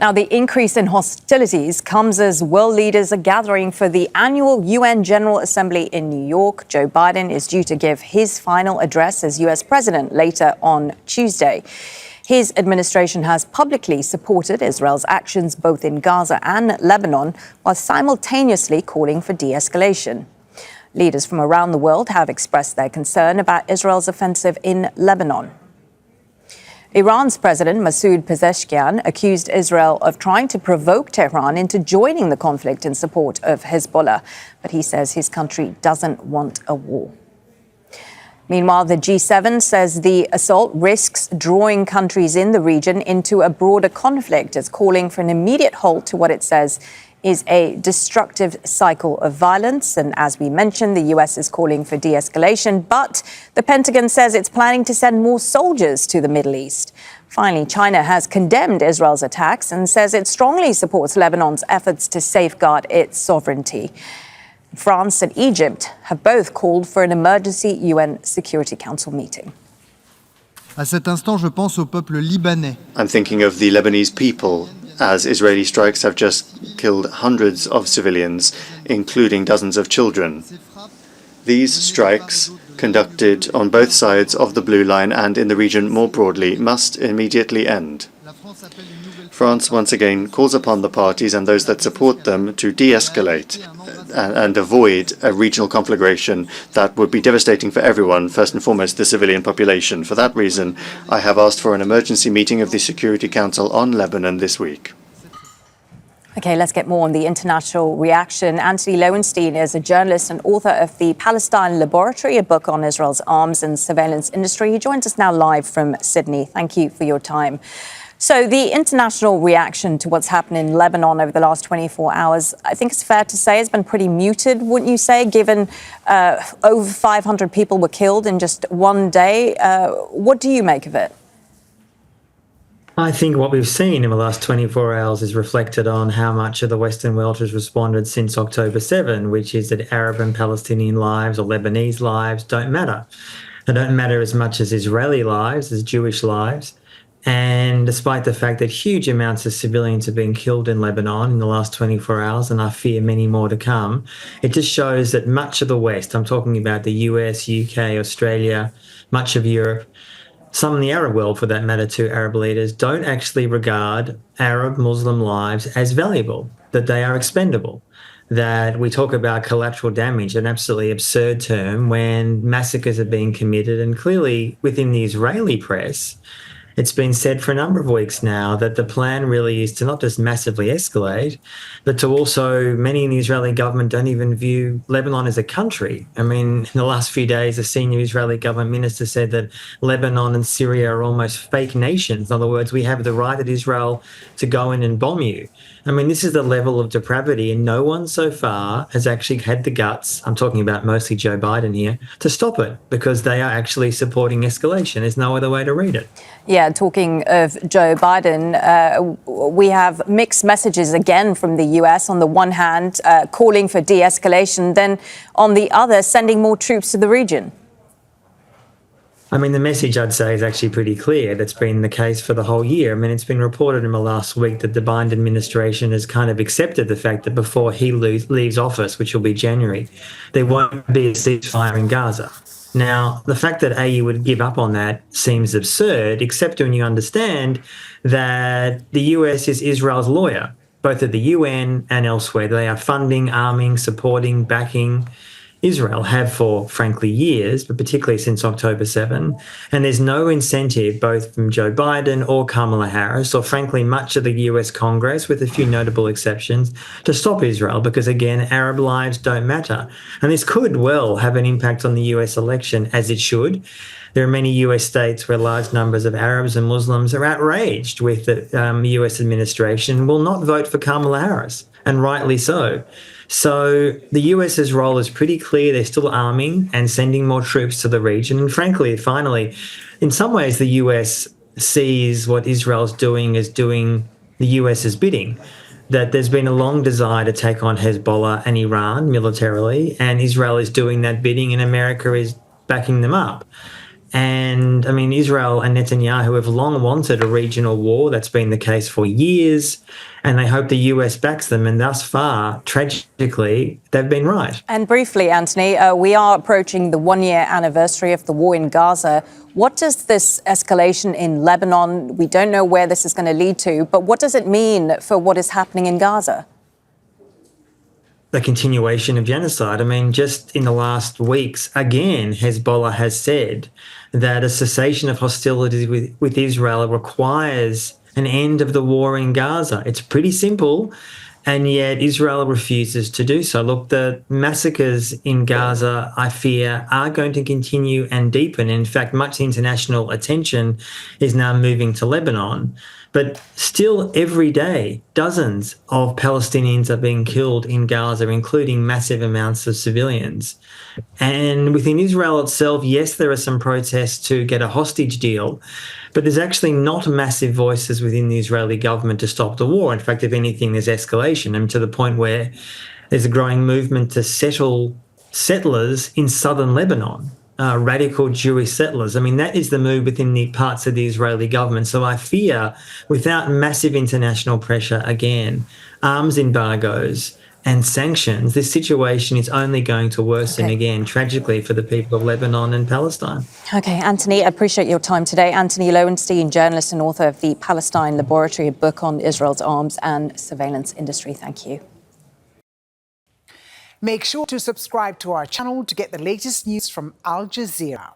Now, the increase in hostilities comes as world leaders are gathering for the annual UN General Assembly in New York. Joe Biden is due to give his final address as US president later on Tuesday. His administration has publicly supported Israel's actions both in Gaza and Lebanon, while simultaneously calling for de-escalation. Leaders from around the world have expressed their concern about Israel's offensive in Lebanon. Iran's President Masoud Pezeshkian accused Israel of trying to provoke Tehran into joining the conflict in support of Hezbollah, but he says his country doesn't want a war. Meanwhile, the G7 says the assault risks drawing countries in the region into a broader conflict. It's calling for an immediate halt to what it says is a destructive cycle of violence. And as we mentioned, the US is calling for de-escalation, but the Pentagon says it's planning to send more soldiers to the Middle East. Finally, China has condemned Israel's attacks and says it strongly supports Lebanon's efforts to safeguard its sovereignty. France and Egypt have both called for an emergency UN Security Council meeting. À cet instant, je pense au peuple libanais. I'm thinking of the Lebanese people, as Israeli strikes have just killed hundreds of civilians, including dozens of children. These strikes, conducted on both sides of the Blue Line and in the region more broadly, must immediately end. France once again calls upon the parties and those that support them to de-escalate and avoid a regional conflagration that would be devastating for everyone, first and foremost the civilian population. For that reason, I have asked for an emergency meeting of the Security Council on Lebanon this week. OK, let's get more on the international reaction. Antony Loewenstein is a journalist and author of the Palestine Laboratory, a book on Israel's arms and surveillance industry. He joins us now live from Sydney. Thank you for your time. So the international reaction to what's happened in Lebanon over the last 24 hours, I think it's fair to say, has been pretty muted, wouldn't you say, given over 500 people were killed in just one day? What do you make of it? I think what we've seen in the last 24 hours is reflected on how much of the Western world has responded since October 7, which is that Arab and Palestinian lives or Lebanese lives don't matter. They don't matter as much as Israeli lives, as Jewish lives. And despite the fact that huge amounts of civilians have been killed in Lebanon in the last 24 hours, and I fear many more to come, it just shows that much of the West, I'm talking about the US, UK, Australia, much of Europe, some in the Arab world for that matter too, Arab leaders, don't actually regard Arab Muslim lives as valuable, that they are expendable, that we talk about collateral damage, an absolutely absurd term when massacres are being committed. And clearly within the Israeli press, it's been said for a number of weeks now that the plan really is to not just massively escalate, but to also, many in the Israeli government don't even view Lebanon as a country. I mean, in the last few days, a senior Israeli government minister said that Lebanon and Syria are almost fake nations. In other words, we have the right at Israel to go in and bomb you. I mean, this is the level of depravity, and no one so far has actually had the guts, I'm talking about mostly Joe Biden here, to stop it, because they are actually supporting escalation. There's no other way to read it. Yeah, talking of Joe Biden, we have mixed messages again from the US. On the one hand, calling for de-escalation, then on the other, sending more troops to the region. I mean, the message, I'd say, is actually pretty clear. That's been the case for the whole year. I mean, it's been reported in the last week that the Biden administration has kind of accepted the fact that before he leaves office, which will be January, there won't be a ceasefire in Gaza. Now, the fact that AU would give up on that seems absurd, except when you understand that the US is Israel's lawyer, both at the UN and elsewhere. They are funding, arming, supporting, backing Israel, have for, frankly, years, but particularly since October 7. And there's no incentive, both from Joe Biden or Kamala Harris, or frankly, much of the US Congress, with a few notable exceptions, to stop Israel, because, again, Arab lives don't matter. And this could well have an impact on the US election, as it should. There are many US states where large numbers of Arabs and Muslims are outraged with the US administration and will not vote for Kamala Harris, and rightly so. So the US's role is pretty clear. They're still arming and sending more troops to the region. And frankly, finally, in some ways, the US sees what Israel's doing as doing the US's bidding, that there's been a long desire to take on Hezbollah and Iran militarily, and Israel is doing that bidding and America is backing them up. And I mean, Israel and Netanyahu have long wanted a regional war. That's been the case for years. And they hope the US backs them. And thus far, tragically, they've been right. And briefly, Antony, we are approaching the one-year anniversary of the war in Gaza. What does this escalation in Lebanon, we don't know where this is going to lead to, but what does it mean for what is happening in Gaza? The continuation of genocide. I mean, just in the last weeks, again, Hezbollah has said that a cessation of hostilities with Israel requires an end of the war in Gaza. It's pretty simple, and yet Israel refuses to do so. Look, the massacres in Gaza, I fear, are going to continue and deepen. In fact, much international attention is now moving to Lebanon. But still, every day, dozens of Palestinians are being killed in Gaza, including massive amounts of civilians. And within Israel itself, yes, there are some protests to get a hostage deal, but there's actually not massive voices within the Israeli government to stop the war. In fact, if anything, there's escalation, and to the point where there's a growing movement to settle settlers in southern Lebanon. Radical Jewish settlers. I mean, that is the move within the parts of the Israeli government. So I fear, without massive international pressure, again, arms embargoes and sanctions, this situation is only going to worsen again, tragically, for the people of Lebanon and Palestine. Okay, Antony, I appreciate your time today. Antony Loewenstein, journalist and author of the Palestine Laboratory, a book on Israel's arms and surveillance industry. Thank you. Make sure to subscribe to our channel to get the latest news from Al Jazeera.